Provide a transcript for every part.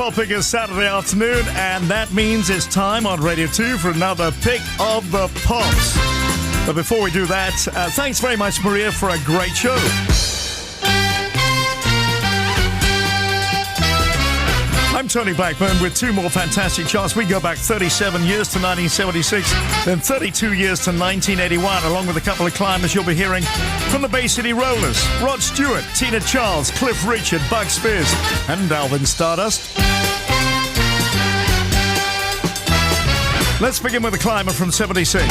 topic is Saturday afternoon, and that means it's time on Radio 2 for another Pick of the Pops. But before we do that, thanks very much, Maria, for a great show. I'm Tony Blackburn with two more fantastic charts. We go back 37 years to 1976, then 32 years to 1981, along with a couple of climbers you'll be hearing from the Bay City Rollers: Rod Stewart, Tina Charles, Cliff Richard, Bugs Fizz, and Alvin Stardust. Let's begin with a climber from 76.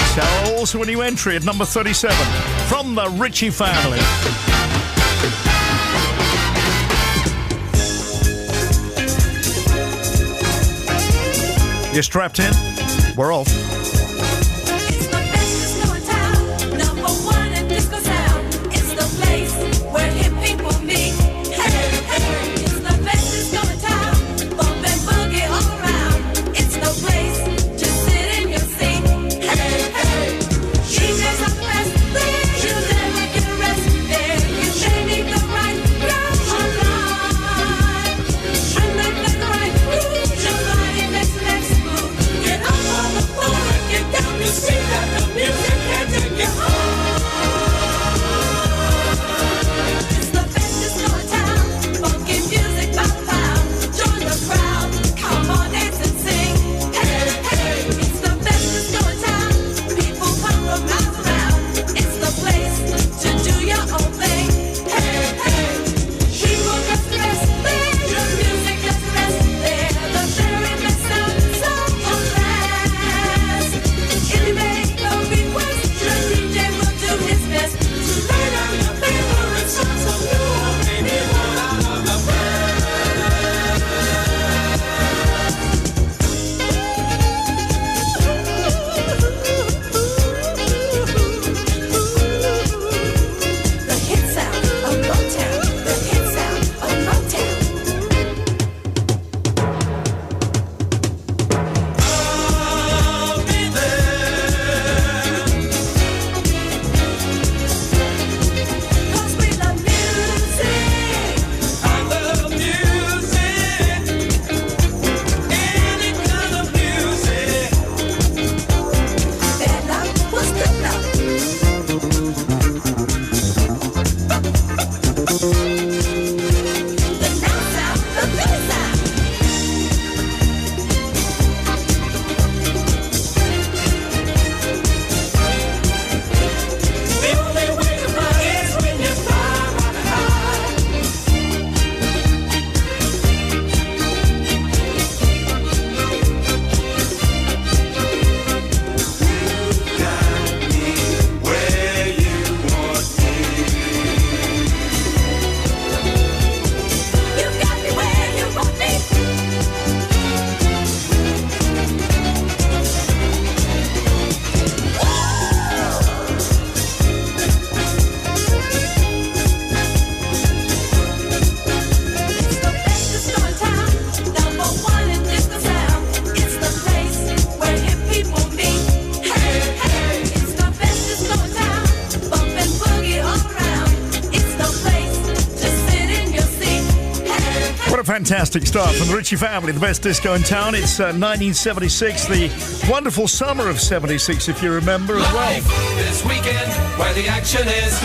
Also a new entry at number 37 from the Ritchie family. You're strapped in? We're off. It's the best disco in town, number one in disco sound. It's the place where hip people meet. Hey, hey, it's the best disco in town, bump and boogie all around. It's the place to sit in your seat. Hey, hey, DJs are the best, you'll never get a rest there. You may need the right girl online, and the right groove, your body makes the next move. Get up on the floor and get down. You see that the music can take you home. It's the best disco in town, funky music by the pound. Join the crowd, come on, dance and sing. Hey, hey, it's the best disco in town. People come from miles around. It's the place to do your own thing. Hey, hey, people just rest there. Your music just rest there. The very best sound, so fast. If you make a request, the DJ will do his best to lay down your favorite songs so you won't be one out of the The hit sound of Motown. The hit sound of Motown. I'll be there. 'Cause we love music. I love music. Any kind of music. Bad luck was good luck. The now sound, the good sound. The only way to fly is when you fly right high. Where you want me. You got me where you want me. It's the best disco in town, number one in disco sound. It's the place where hip people meet. Hey, hey, it's the best disco in town, bump and boogie all around. It's the place to sit in your seat. Hey, hey. What a fantastic start from the Ritchie family, the best disco in town. It's 1976, the wonderful summer of 76, if you remember as well. Live this weekend where the action is.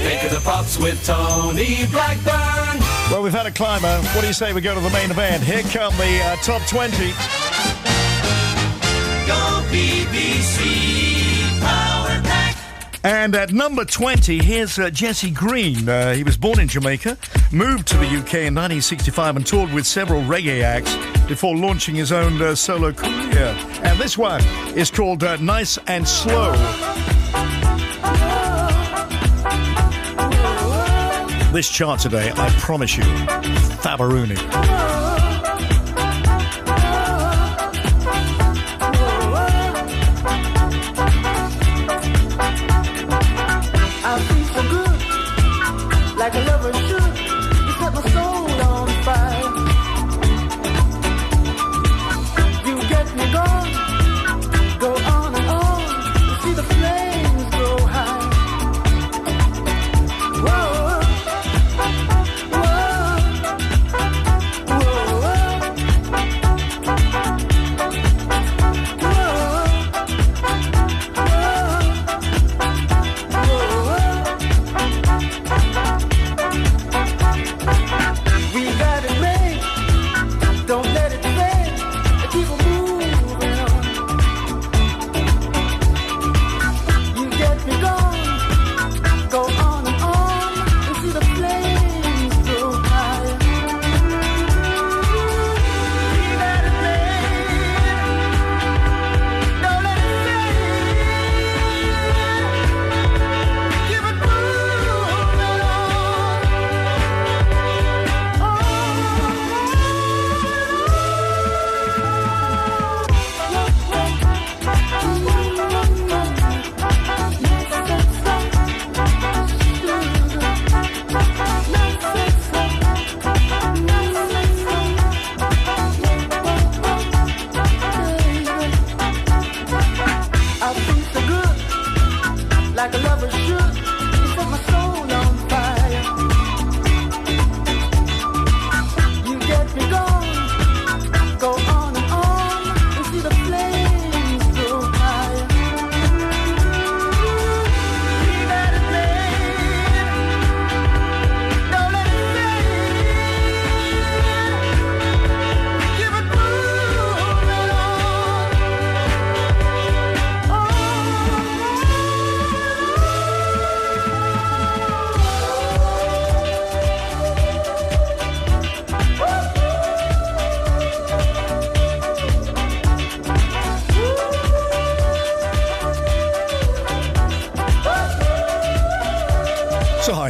Pick of the Pops with Tony Blackburn. Well, we've had a climber. What do you say we go to the main event? Here come the top 20. Go BBC Power Pack. And at number 20, here's Jesse Green. He was born in Jamaica, moved to the UK in 1965 and toured with several reggae acts before launching his own solo career. And this one is called Nice and Slow. This chart today, I promise you, Fabaroonie. I feel so good, like a lover should. You set my soul on fire. You get me going, go on and on. You see the flames go high. Whoa, whoa, whoa.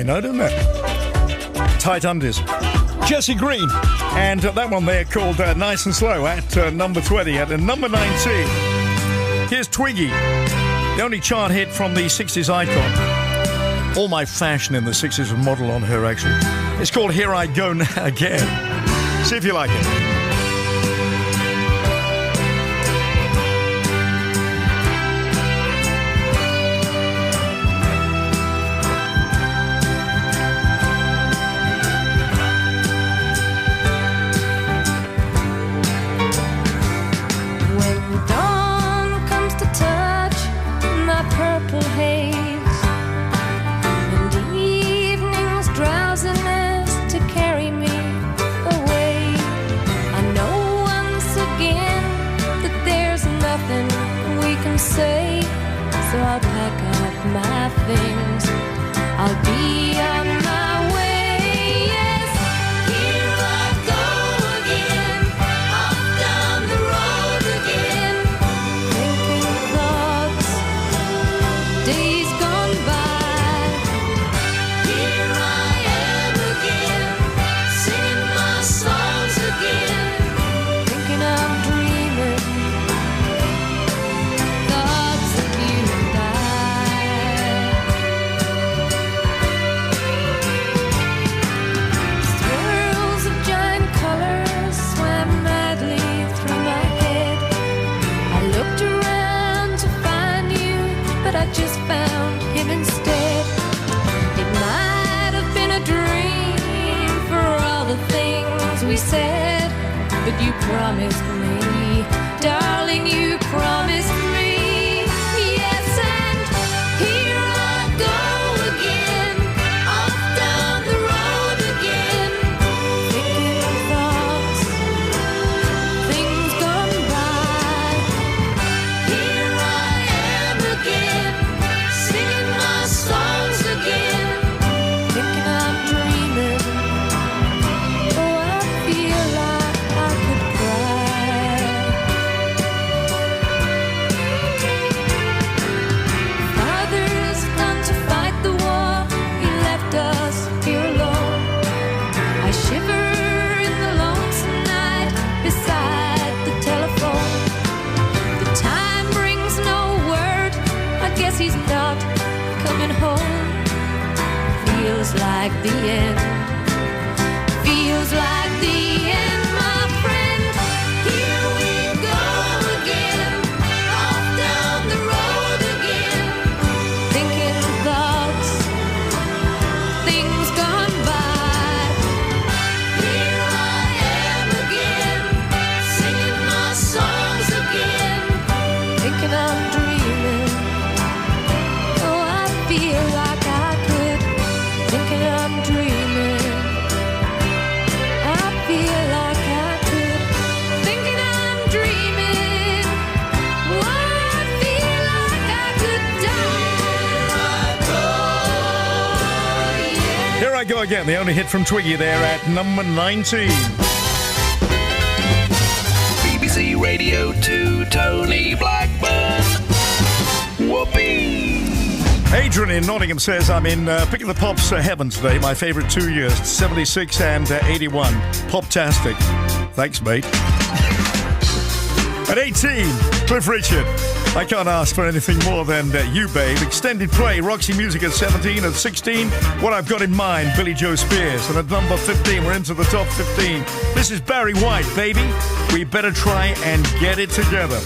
I know, doesn't it? Tight undies. Jesse Green. And that one there called Nice and Slow at number 20. At number 19, here's Twiggy. The only chart hit from the 60s icon. All my fashion in the 60s was modeled on her, actually. It's called Here I Go Again. See if you like it. So I'll pack up my things. I'll be on my way. Yes, here I go again, off down the road again, thinking thoughts, days gone by. Here I am again, singing my songs again, thinking I'm dreaming. Thoughts of you and swirls of giant colors swam madly through my head. I looked around to find you, but I just found him instead. It might have been a dream for all the things we said, but you promised me, darling, you promised me. Yes, and here I go again, off down the road again, thinking thoughts, things gone by. Here I am again, singing my songs again, thinking I'm dreaming. Oh, I feel like I could cry. Father's gone to fight the war, he left us here alone. I shiver in the lonesome night beside the telephone. The time brings no word, I guess he's not coming home. Feels like the end, feels like the end, my friend. Here we go again, off down the road again, thinking thoughts, things gone by. Here I am again, singing my songs again, thinking I'm dreaming. Oh, I feel like I could, thinking I'm dreaming. I feel like I could, thinking I'm dreaming. Oh, I feel like I could die. Yeah. Here I Go Again, the only hit from Twiggy there at number 19. BBC Radio 2, Tony Blackburn. Whoopee! Adrian in Nottingham says, I'm in Pick of the Pops heaven today. My favourite 2 years, 76 and 81. Poptastic. Thanks, mate. At 18, Cliff Richard. I can't ask for anything more than You, Babe. Extended play, Roxy Music at 17. At 16, What I've Got in Mind, Billy Joe Spears. And at number 15, we're into the top 15. This is Barry White, baby. We better try and get it together.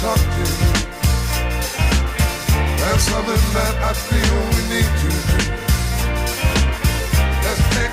Talk to you. That's something that I feel we need to do. Let's take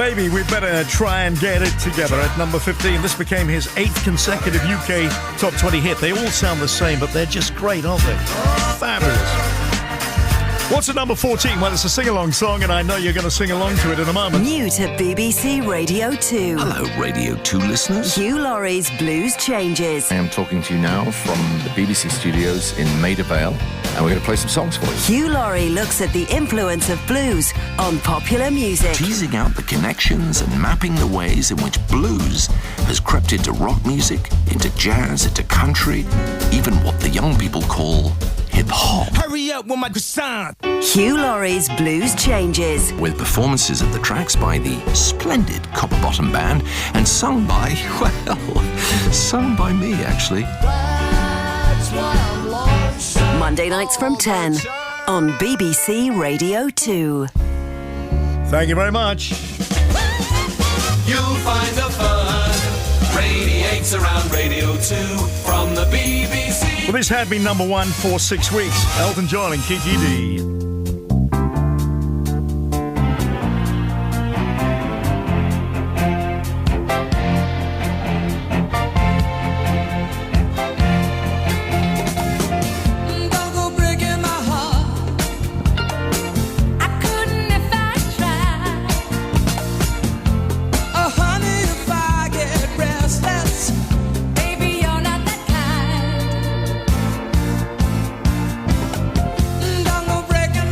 Baby, we better try and get it together at number 15. This became his 8th consecutive UK top 20 hit. They all sound the same, but they're just great, aren't they? Fabulous. What's at number 14? Well, it's a sing-along song, and I know you're going to sing along to it in a moment. New to BBC Radio 2. Hello, Radio 2 listeners. Hugh Laurie's Blues Changes. I am talking to you now from the BBC studios in Maida Vale, and we're going to play some songs for you. Hugh Laurie looks at the influence of blues on popular music. Teasing out the connections and mapping the ways in which blues has crept into rock music, into jazz, into country, even what the young people call hip-hop. Hurry up with my croissant. Hugh Laurie's Blues Changes. With performances of the tracks by the splendid Copper Bottom Band and sung by, well, sung by me, actually. Monday nights from 10 on BBC Radio 2. Thank you very much. You'll find the fun radiates around Radio 2 from the BBC. Well, this had been number 1 for 6 weeks. Elton John and Kiki D. Don't go breaking my heart. I couldn't if I tried. Oh, honey, if I get restless, baby, you're not that kind. Don't go breaking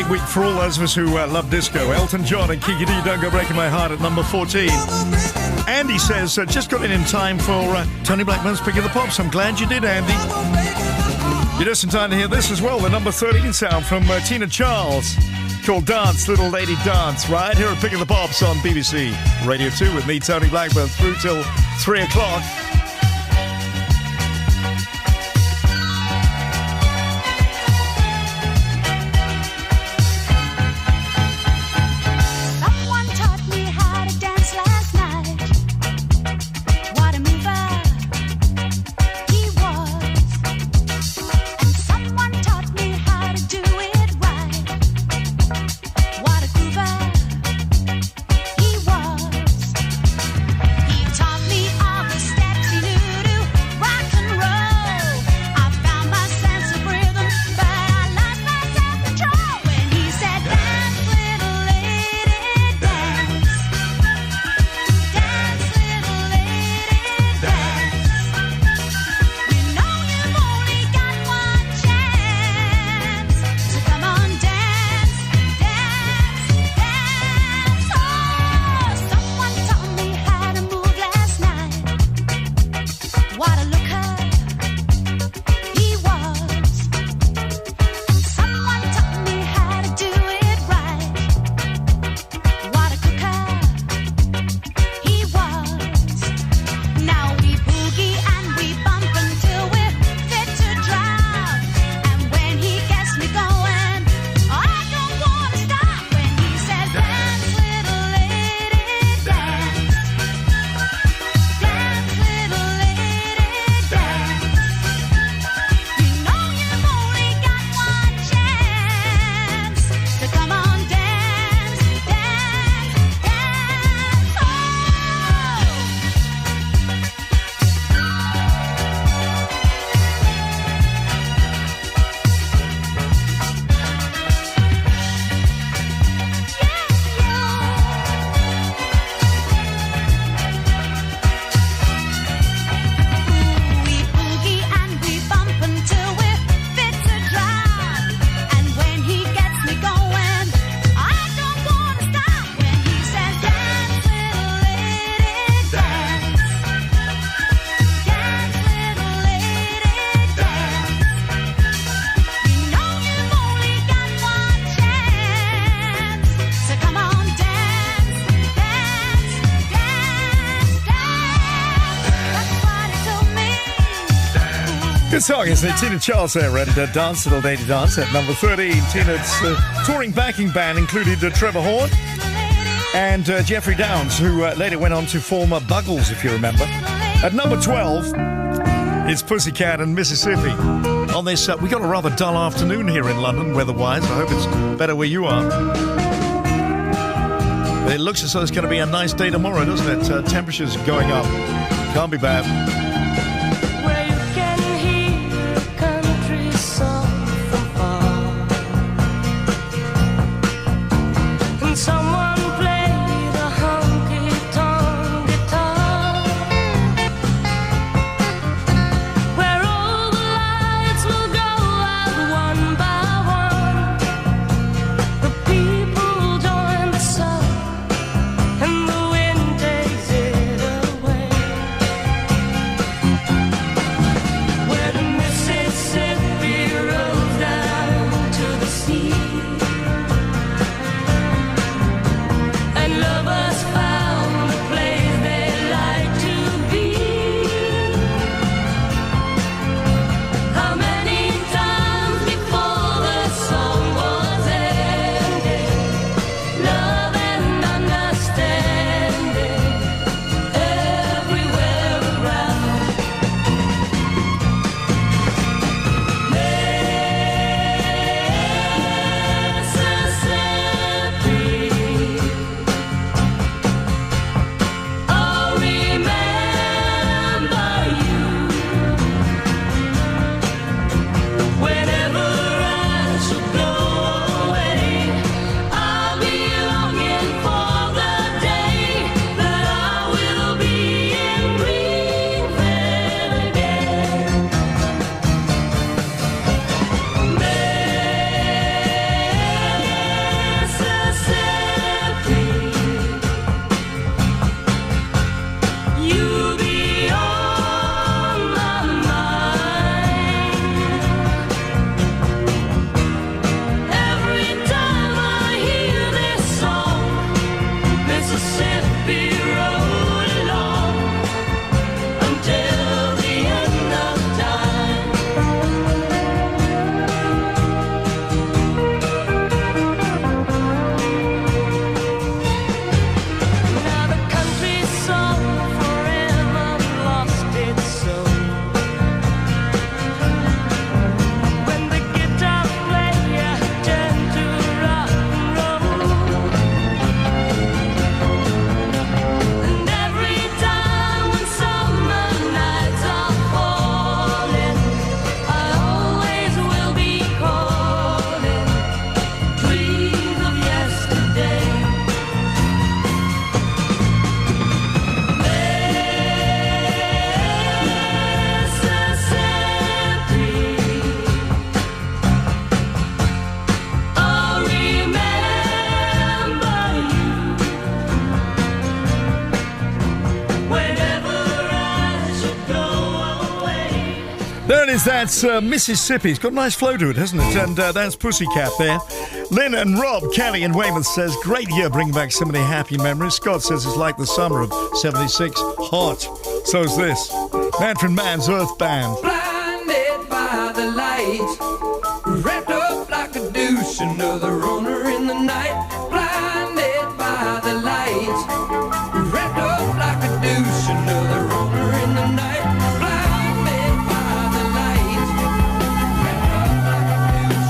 great week for all those of us who love disco. Elton John and Kiki D, Don't Go Breaking My Heart at number 14. Andy says, just got in time for Tony Blackburn's Pick of the Pops. I'm glad you did, Andy. You're just in time to hear this as well, the number 13 sound from Tina Charles, called Dance, Little Lady Dance, right here at Pick of the Pops on BBC Radio 2 with me, Tony Blackburn, through till 3 o'clock. Good song, isn't it? Tina Charles there and Dance, Little Lady Dance at number 13. Tina's touring backing band included Trevor Horn and Jeffrey Downs, who later went on to form Buggles, if you remember. At number 12, it's Pussycat and Mississippi. On this, we got a rather dull afternoon here in London, weather-wise. I hope it's better where you are. But it looks as though it's going to be a nice day tomorrow, doesn't it? Temperatures going up. Can't be bad. There it is, that's Mississippi. It's got a nice flow to it, hasn't it? And that's Pussycat there. Lynn and Rob, Kelly and Weymouth says, great year, bringing back so many happy memories. Scott says it's like the summer of 76. Hot. So's this. Manfred Mann's Earth Band. Blinded by the light, wrapped up like a douche, another runner in the night. Blinded by the light, wrapped up like a douche, another runner in the night. Blinded by the light, wrapped up like a douche.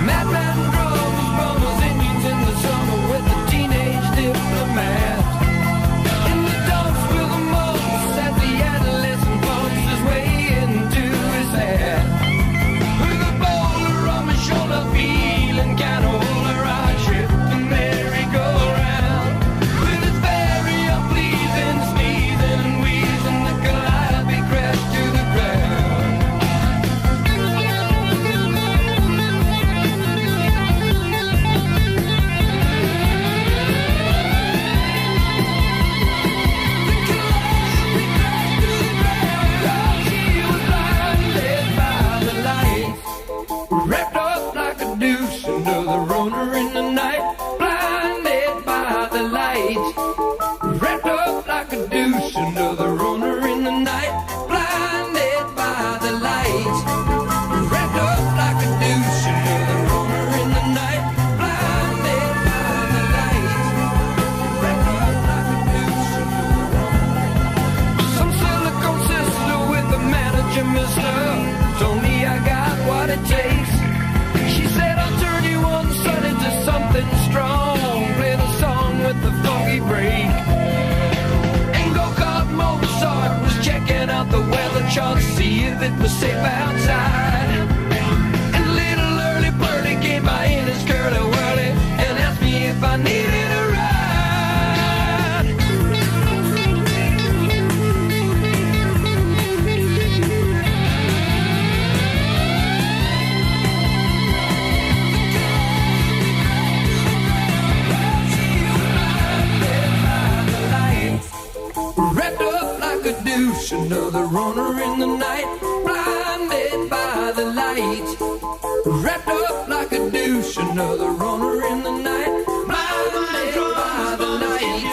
Madman drums, bombers, Indians in the summer with the teenage diplomat. In the dumps with the most as the adolescent bumps his way into his hat. With a boulder on my shoulder, feeling kinda older, I trip the merry-go-round. With its very unpleasing sneezing and wheezing, the calliope crashed to the ground. She was blinded by the light, wrapped up like a douche, another runner in the night. Blinded by the light, wrapped up like a douche, another runner in the night. Blinded by the light, wrapped up like a douche, another runner in the night. Blinded by the light, wrapped up like a douche, another runner. Some silicone sister with the manager, mister, told me I got what it takes. She said I'll turn you on sun into something strong. Play the song with the funky break. And go-kart Mozart was checking out the weather chart to see if it was safe outside. And little early birdie came by in his curly-whirly and asked me if I needed a ride. Wrapped up like a douche, another runner in the night. Blinded by the light, wrapped up like a douche, another runner in the night. Blinded by the light,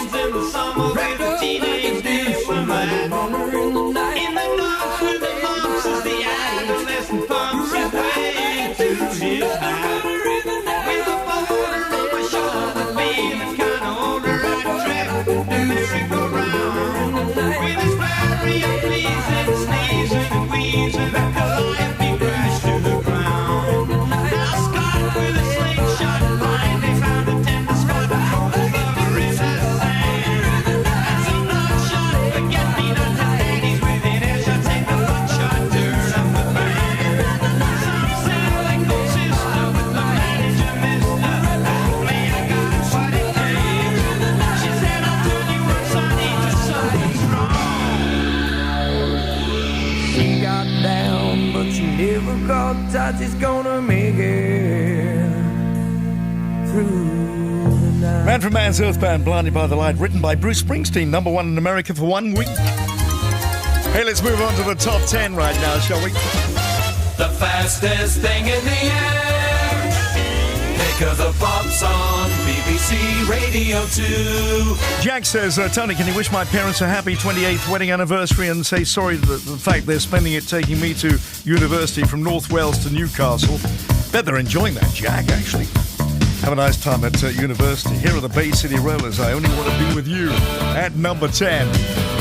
wrapped up like a douche, another runner in the night. In the dark with the lumps as the adolescent pumps his way to his night. With a boulder on my shoulder, feeling kinda older, I trip the merry-go-round. With his very unpleasing sneezing and wheezing, the calliope crashed to the ground. Now Scott with a slingshot finally found a tender spot to hold his lover in his hand. And some bloodshot forget-me-not ladies within earshot take the bloodshot dirt off the band. Some silicone sister with the manager, mister, told me I got what it takes. She said I'll turn you on Sunday to something strong. She got down, but she never got touch. She's gonna make it through the night. Manfred Mann's Earth Band, Blinded by the Light, written by Bruce Springsteen, number one in America for 1 week. Hey, let's move on to the top 10 right now, shall we? The fastest thing in the air. Pick of the pops on BBC Radio 2. Jack says, Tony, can you wish my parents a happy 28th wedding anniversary and say sorry for the fact they're spending it taking me to university from North Wales to Newcastle. Bet they're enjoying that, Jack, actually. Have a nice time at university. Here are the Bay City Rollers. I only want to be with you at number 10.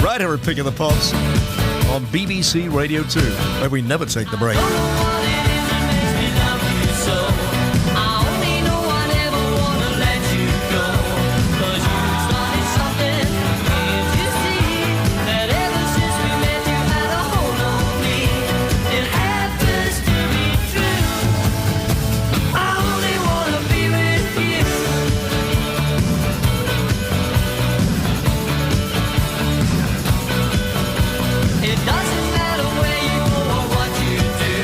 Right here at Pick of the Pops on BBC Radio 2, where we never take the break. It doesn't matter where you go or what you do.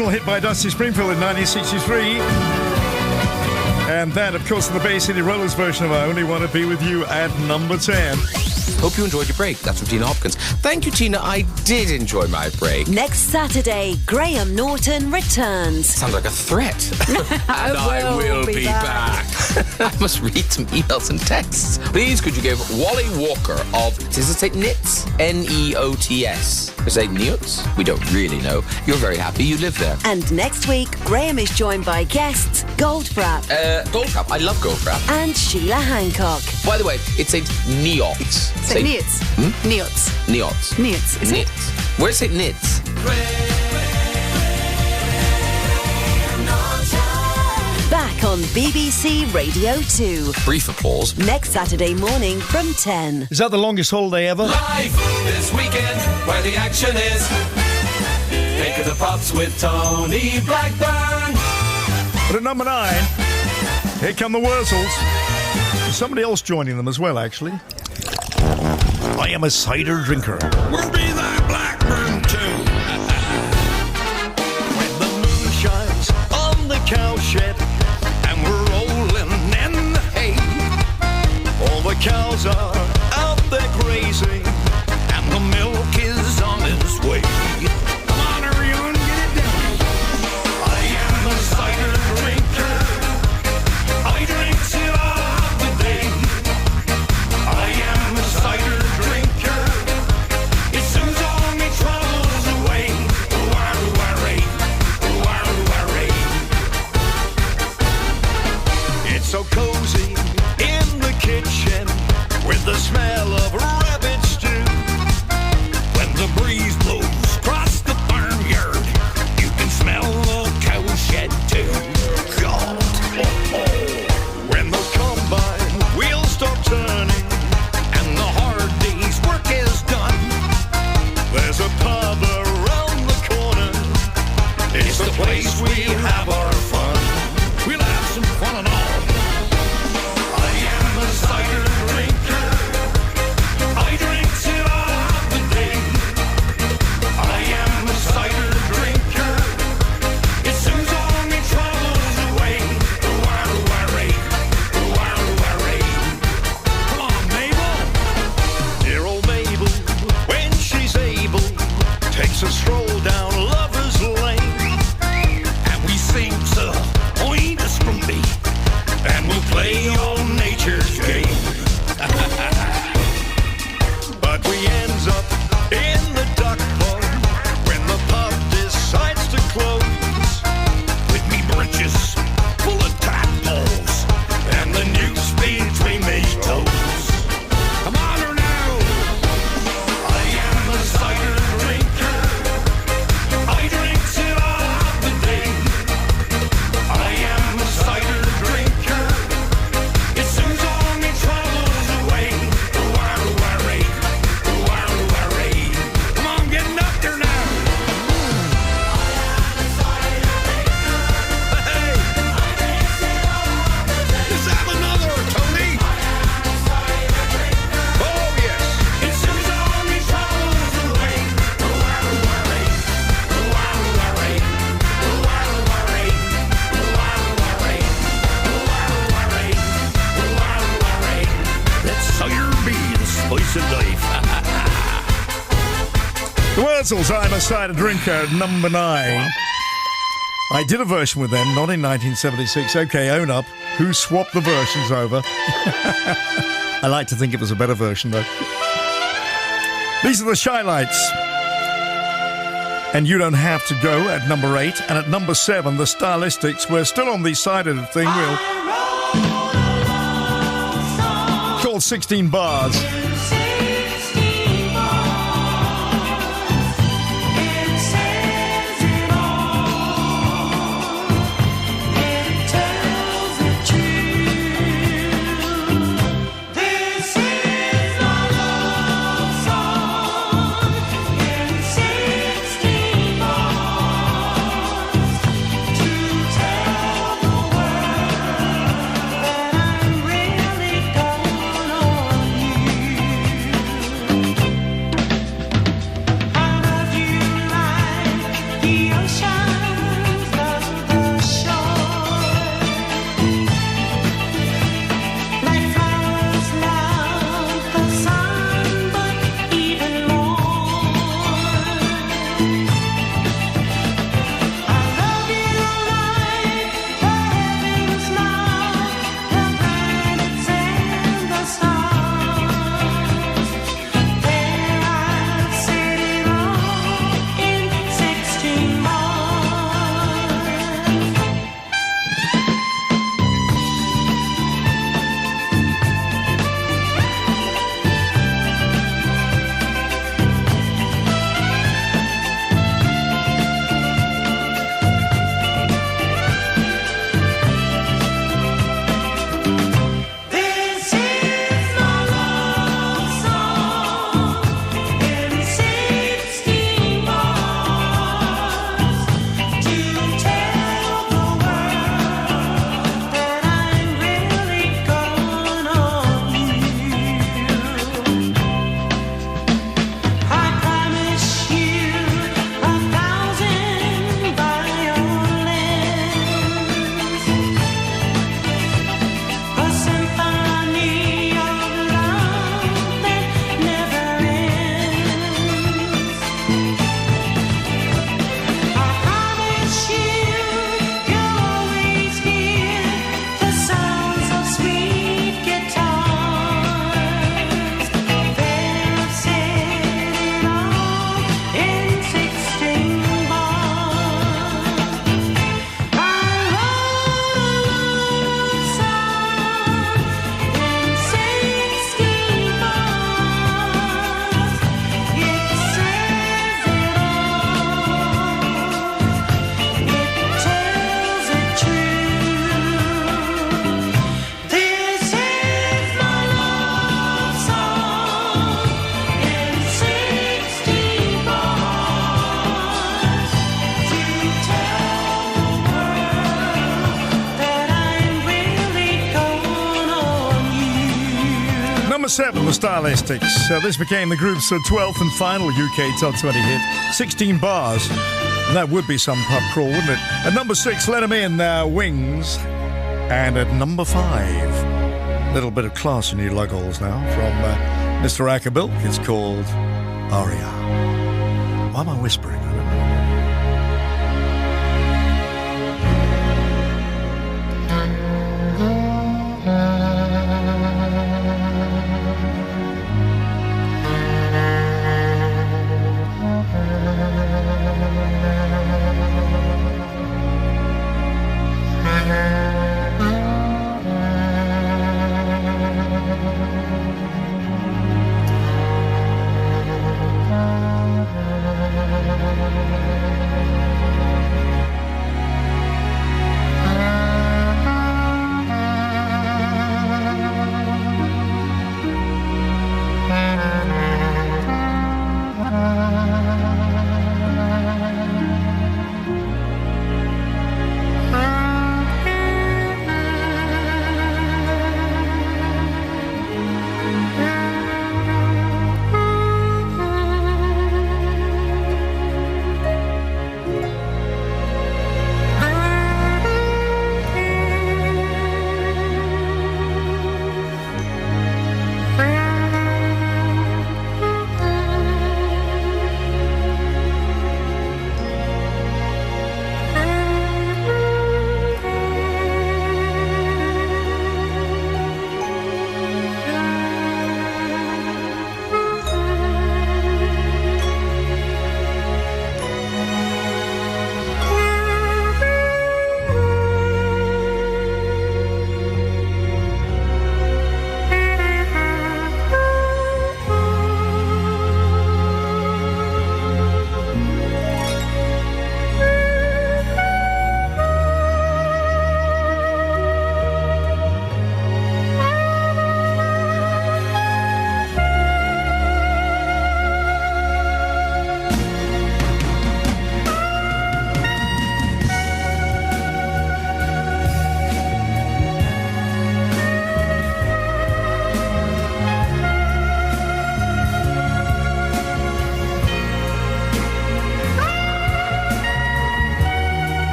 original hit by Dusty Springfield in 1963. And that, of course, is the Bay City Rollers version of I Only Want to Be With You at number 10. Hope you enjoyed your break. That's from Tina Hopkins. Thank you, Tina. I did enjoy my break. Next Saturday, Graham Norton returns. Sounds like a threat. And I will be back. I must read some emails and texts. Please, could you give Wally Walker of, does it say Knits? N-E-O-T-S. Does it say Newts? We don't really know. You're very happy you live there. And next week, Graham is joined by guests Goldfrapp. Goldfrapp. I love Goldfrapp. And Sheila Hancock. By the way, it says Neots. Say Nits. Neots. Neots. Nits, is it? Where's it Nits? Back on BBC Radio 2. Brief applause. Next Saturday morning from 10. Is that the longest holiday ever? Live this weekend, where the action is. Think of the Pops with Tony Blackburn. But at number 9, here come the Wurzels. There's somebody else joining them as well, actually. I am a cider drinker. We'll be there, Blackburn, too. When the moon shines on the cowshed and we're rolling in the hay, all the cows are out there grazing and the milk is on its way. Come on, everyone, get it down. I am a cider drinker. I drink till all the day. I am a cider drinker. It soothes all my troubles away. It's so cozy in the kitchen with the smell of rabbit stew. When the breeze blows across the farmyard, you can smell the cowshed too. God. When the combine wheels start turning and the hard day's work is done, there's a pub around the corner. It's the place we have our fun. We'll have some fun and all. I am a cider drinker. I drink till all the day. I am a cider drinker. It soothes all my troubles away. Come on, Mabel. Dear old Mabel, when she's able, takes a stroll down Lover's Lane, and we sing to Point of Scrumpy, and we'll play on nature's game. But we ends up in the duck pond when the pub decides to close, with me britches full of tadpoles and the noose between me toes. Come on her now. I am a cider drinker. I drink till all the day. I am a cider drinker. It soothes all my troubles away. Come on, getting up there now. Hey, let's have another, Tony. Oh yes. It soothes all my troubles away. Let cider be the spice of life. The Wurzels, I'm a cider drinker, number 9. I did a version with them, not in 1976. Okay, own up. Who swapped the versions over? I like to think it was a better version, though. These are the Shy Lights. And You Don't Have to Go at number 8. And at number 7, the Stylistics. We're still on the side of the thing. We'll called 16 Bars. Number 7, the Stylistics. This became the group's 12th and final UK Top 20 hit. 16 bars. That would be some pub crawl, wouldn't it? At number 6, Let 'Em In, Wings. And at number 5, little bit of class in your lugholes now from Mr. Ackerbilk. It's called Aria. Why am I whispering? I don't know.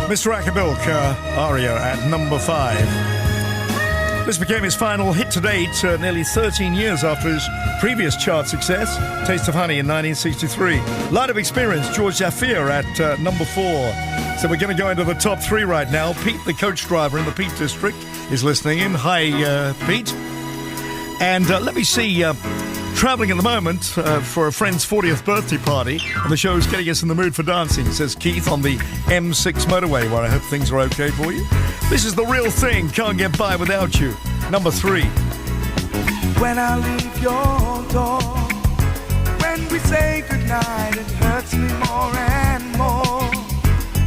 Mr. Ackerbilk, Aria at number 5. This became his final hit to date, nearly 13 years after his previous chart success, Taste of Honey in 1963. Light of Experience, George Zafir at number 4. So we're going to go into the top 3 right now. Pete, the coach driver in the Peak District, is listening in. Hi, Pete. And let me see, travelling at the moment for a friend's 40th birthday party, and the show's getting us in the mood for dancing, says Keith on the M6 motorway, where I hope things are okay for you. This is The Real Thing, Can't Get By Without You. Number 3. When I leave your door, when we say goodnight, it hurts me more and more.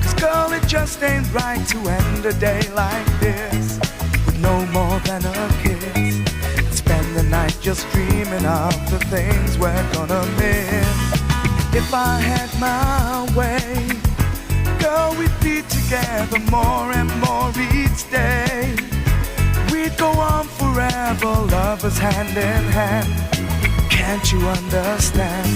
'Cause girl, it just ain't right to end a day like this with no more than a kiss. Spend the night just dreaming of the things we're gonna miss. If I had my way, girl, we'd be together more and more each day. We'd go on forever, lovers hand in hand. Can't you understand?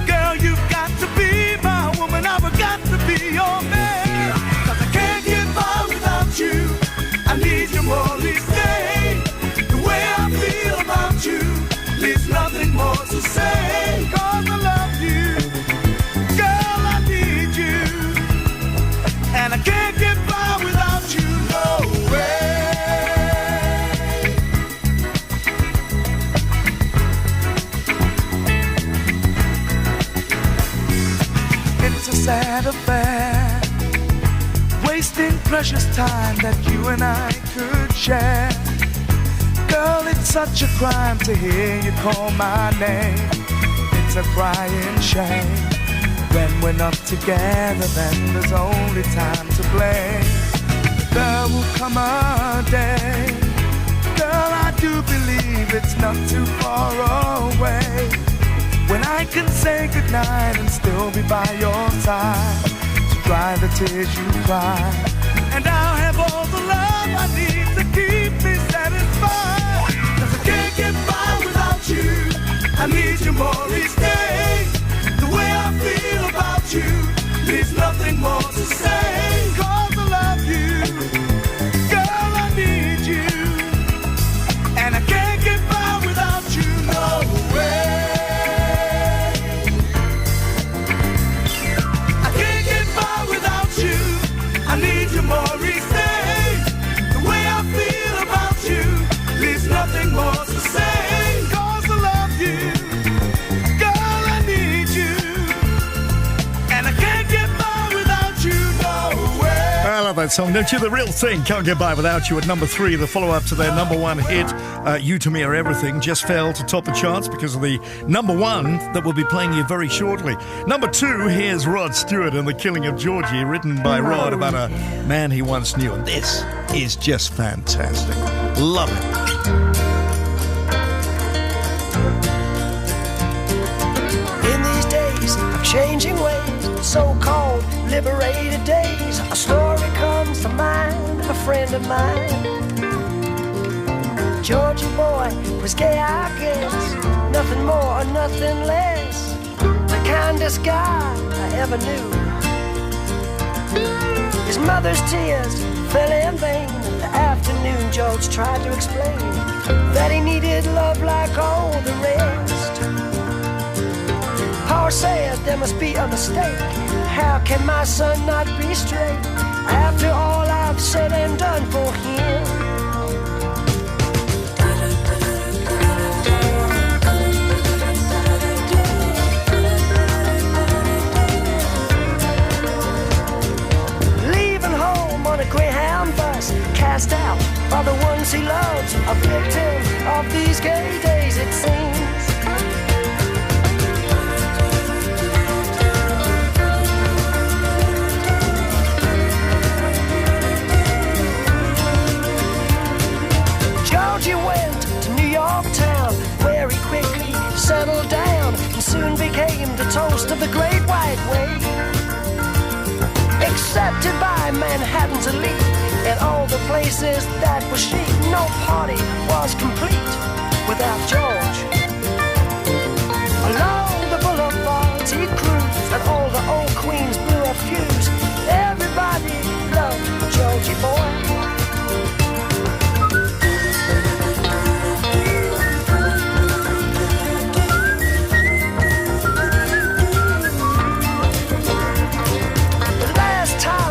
Girl, you've got to be my woman, I've got to be your man. 'Cause I can't get by without you, I need you more each day. The way I feel about you, there's nothing more to say. 'Cause I love you, girl, I need you, and I can't get by without you, no way. It's a sad affair, wasting precious time that you and I could share. Girl, it's such a crime to hear you call my name. It's a crying shame. When we're not together, then there's only time to blame. There will come a day, girl, I do believe it's not too far away, when I can say goodnight and still be by your side, to dry the tears you cry. And I'll have all the love I need to keep me satisfied. 'Cause I can't get by without you. I need you more each day. The way I feel about you leaves nothing more to say. 'Cause I love you, girl, I need you, and I can't get by without you, no way. I can't get by without you. I need you more each day. The way I feel about you leaves nothing more to say. 'Cause I love you, girl, I need you, and I can't get by without you, no way. I love that song, don't you? The Real Thing, Can't Get By Without You at number 3, the follow-up to their number 1 hit, You To Me Are Everything, just failed to top the charts because of the number 1 that we'll be playing you very shortly. Number 2, here's Rod Stewart and The Killing of Georgie, written by Rod about a man he once knew. And this is just fantastic. Love it. In these days of changing ways, so-called liberated days, a story comes to mind of a friend of mine. Georgie boy was gay, I guess, nothing more or nothing less, the kindest guy I ever knew. His mother's tears fell in vain. The afternoon George tried to explain that he needed love like all the rest. Paul said there must be a mistake. How can my son not be straight after all I've said and done for him? Leaving home on a Greyhound bus, cast out by the ones he loves, a victim of these gay days it seems. Georgie went to New York town, where he quickly settled down and soon became the toast of the Great White Way. Accepted by Manhattan's elite, in all the places that were chic, no party was complete without George. Along the boulevards he cruised, and all the old queens blew a fuse. Everybody loved Georgie boy.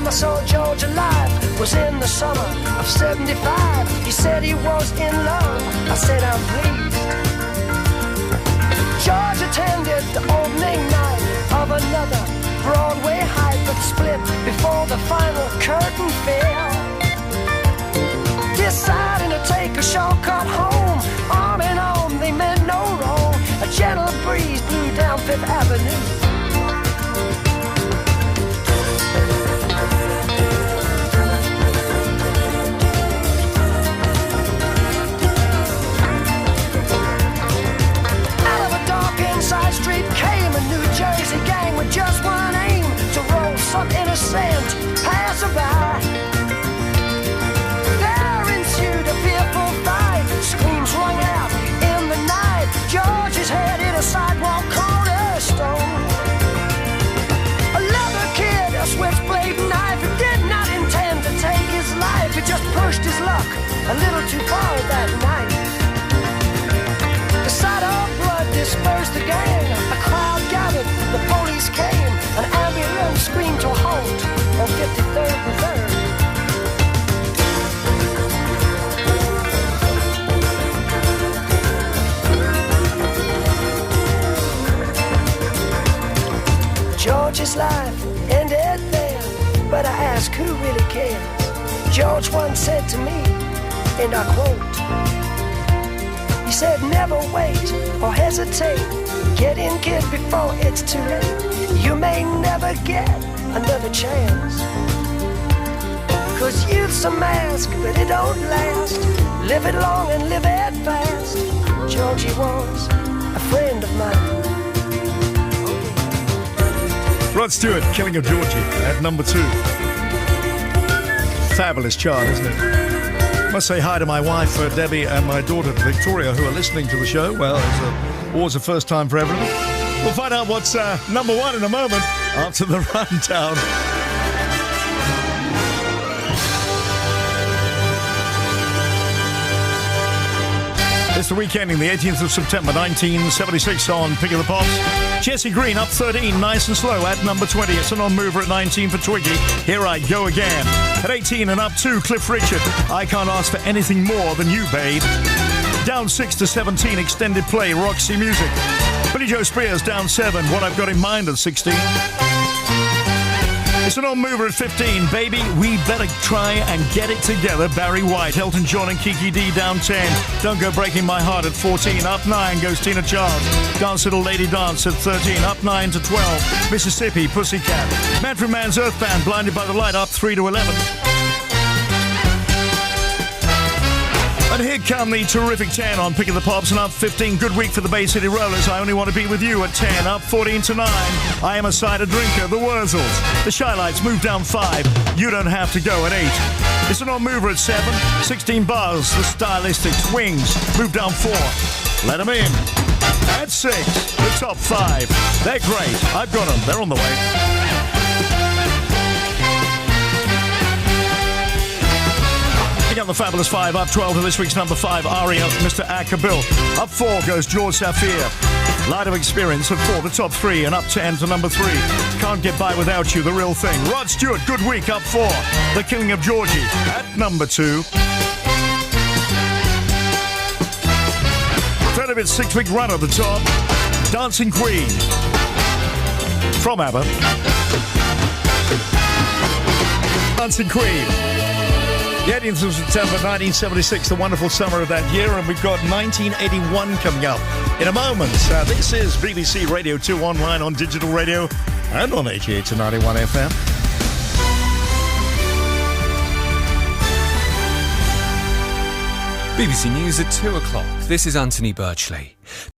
I saw George alive was in the summer of '75. He said he was in love. I said I'm pleased. George attended the opening night of another Broadway hype that split before the final curtain fell. Deciding to take a shortcut home, arm in arm they meant no wrong. A gentle breeze blew down Fifth Avenue. Side street came a New Jersey gang with just one aim, to roll some innocent passerby. There ensued a fearful fight, screams rung out in the night. George's head hit a sidewalk cornerstone. A leather kid, a switchblade knife, he did not intend to take his life. He just pushed his luck a little too far that night. The sight of blood dispersed the gang. A crowd gathered, the police came. An ambulance screamed to a halt on 53rd and 3rd. George's life ended there, but I ask who really cares. George once said to me, and I quote, said never wait or hesitate. Get in, kid, before it's too late. You may never get another chance. 'Cause youth's a mask, but it don't last. Live it long and live it fast. Georgie was a friend of mine. Rod Stewart, Killing of Georgie, at number 2. Fabulous chart, isn't it? Must say hi to my wife, Debbie, and my daughter, Victoria, who are listening to the show. Well, it's always a first time for everyone. We'll find out what's number 1 in a moment after the rundown. It's the weekending, the 18th of September, 1976 on Pick of the Pops. Jesse Green up 13, nice and slow at number 20. It's an on-mover at 19 for Twiggy. Here I Go Again. At 18 and up 2, Cliff Richard. I Can't Ask for Anything More Than You, Babe. Down 6 to 17, extended play, Roxy Music. Billy Joe Spears down 7, What I've Got in Mind at 16. It's an on-mover at 15, Baby, We Better Try and Get It Together, Barry White. Elton John and Kiki D down 10. Don't Go Breaking My Heart at 14. Up 9 goes Tina Charles. Dance Little Lady Dance at 13. Up 9 to 12. Mississippi, Pussycat. Manfred Mann's Earth Band, Blinded by the Light, up 3 to 11. And here come the terrific 10 on Pick of the Pops, and up 15, Good Week for the Bay City Rollers. I Only Want to Be With You at 10. Up 14 to 9, I Am a Cider Drinker, the Wurzels. The Shy Lights move down 5, You Don't Have to Go at 8. It's an on-mover at 7, 16 Bars, the Stylistics. Wings move down 4, Let 'Em In. At 6, the top 5. They're great, I've got them, they're on the way. Pick up the Fabulous 5, up 12 to this week's number 5, Aria, Mr. Akabil. Up 4 goes George Safir. Light of Experience at 4, the top 3, and up 10 to number 3. Can't Get By Without You, The Real Thing. Rod Stewart, Good Week, up 4. The Killing of Georgie at number 2. Third of its 6-week run at the top, Dancing Queen from ABBA. Dancing Queen. The 18th of September 1976, the wonderful summer of that year, and we've got 1981 coming up in a moment. This is BBC Radio 2 online, on digital radio, and on 88 to 91 FM. BBC News at 2 o'clock. This is Anthony Birchley.